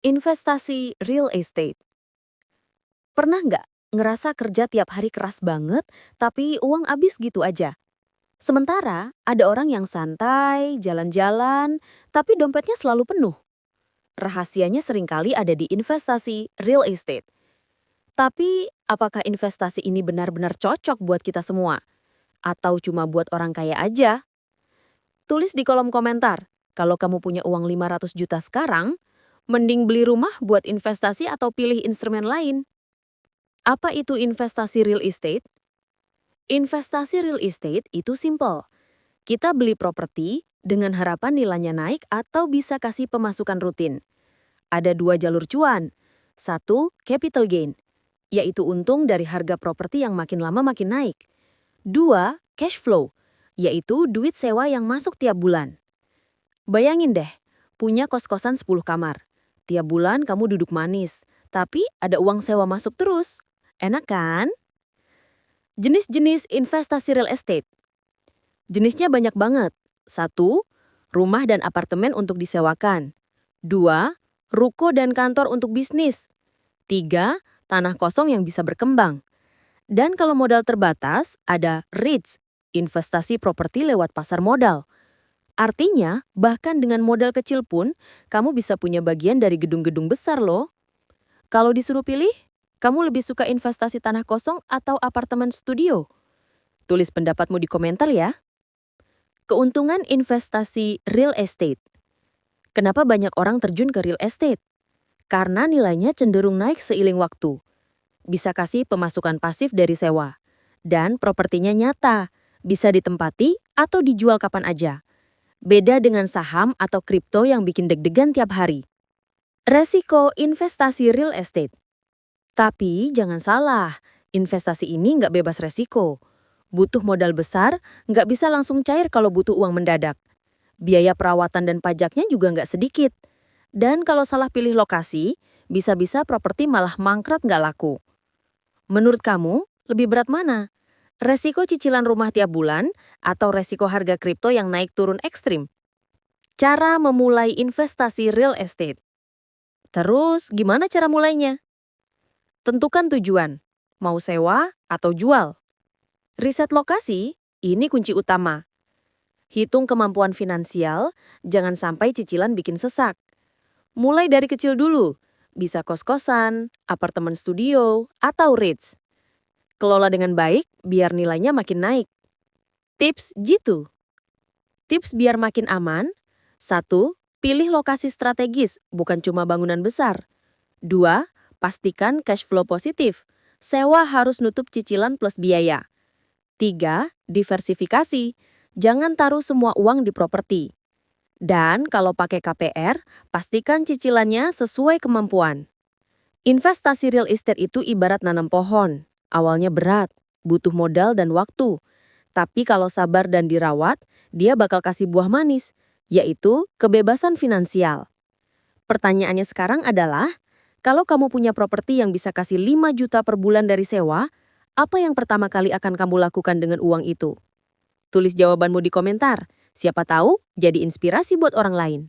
Investasi real estate. Pernah nggak ngerasa kerja tiap hari keras banget, tapi uang habis gitu aja? Sementara ada orang yang santai, jalan-jalan, tapi dompetnya selalu penuh. Rahasianya seringkali ada di investasi real estate. Tapi apakah investasi ini benar-benar cocok buat kita semua? Atau cuma buat orang kaya aja? Tulis di kolom komentar. Kalau kamu punya uang 500 juta sekarang, mending beli rumah buat investasi atau pilih instrumen lain. Apa itu investasi real estate? Investasi real estate itu simple. Kita beli properti dengan harapan nilainya naik atau bisa kasih pemasukan rutin. Ada dua jalur cuan. Satu, capital gain, yaitu untung dari harga properti yang makin lama makin naik. Dua, cash flow, yaitu duit sewa yang masuk tiap bulan. Bayangin deh, punya kos-kosan 10 kamar. Tiap bulan kamu duduk manis, tapi ada uang sewa masuk terus. Enak kan? Jenis-jenis investasi real estate. Jenisnya banyak banget. 1. Rumah dan apartemen untuk disewakan. 2. Ruko dan kantor untuk bisnis. 3. Tanah kosong yang bisa berkembang. Dan kalau modal terbatas, ada REITs, investasi properti lewat pasar modal. Artinya, bahkan dengan modal kecil pun, kamu bisa punya bagian dari gedung-gedung besar loh. Kalau disuruh pilih, kamu lebih suka investasi tanah kosong atau apartemen studio? Tulis pendapatmu di komentar ya. Keuntungan investasi real estate. Kenapa banyak orang terjun ke real estate? Karena nilainya cenderung naik seiring waktu. Bisa kasih pemasukan pasif dari sewa. Dan propertinya nyata, bisa ditempati atau dijual kapan aja. Beda dengan saham atau kripto yang bikin deg-degan tiap hari. Resiko investasi real estate. Tapi jangan salah, investasi ini nggak bebas resiko. Butuh modal besar, nggak bisa langsung cair kalau butuh uang mendadak. Biaya perawatan dan pajaknya juga nggak sedikit. Dan kalau salah pilih lokasi, bisa-bisa properti malah mangkrak nggak laku. Menurut kamu, lebih berat mana? Resiko cicilan rumah tiap bulan atau resiko harga kripto yang naik turun ekstrim? Cara memulai investasi real estate. Terus, gimana cara mulainya? Tentukan tujuan, mau sewa atau jual. Riset lokasi, ini kunci utama. Hitung kemampuan finansial, jangan sampai cicilan bikin sesak. Mulai dari kecil dulu, bisa kos-kosan, apartemen studio, atau REITs. Kelola dengan baik, biar nilainya makin naik. Tips Jitu. Tips biar makin aman. 1. Pilih lokasi strategis, bukan cuma bangunan besar. 2. Pastikan cash flow positif. Sewa harus nutup cicilan plus biaya. 3. Diversifikasi. Jangan taruh semua uang di properti. Dan kalau pakai KPR, pastikan cicilannya sesuai kemampuan. Investasi real estate itu ibarat nanam pohon. Awalnya berat, butuh modal dan waktu. Tapi kalau sabar dan dirawat, dia bakal kasih buah manis, yaitu kebebasan finansial. Pertanyaannya sekarang adalah, kalau kamu punya properti yang bisa kasih 5 juta per bulan dari sewa, apa yang pertama kali akan kamu lakukan dengan uang itu? Tulis jawabanmu di komentar. Siapa tahu jadi inspirasi buat orang lain.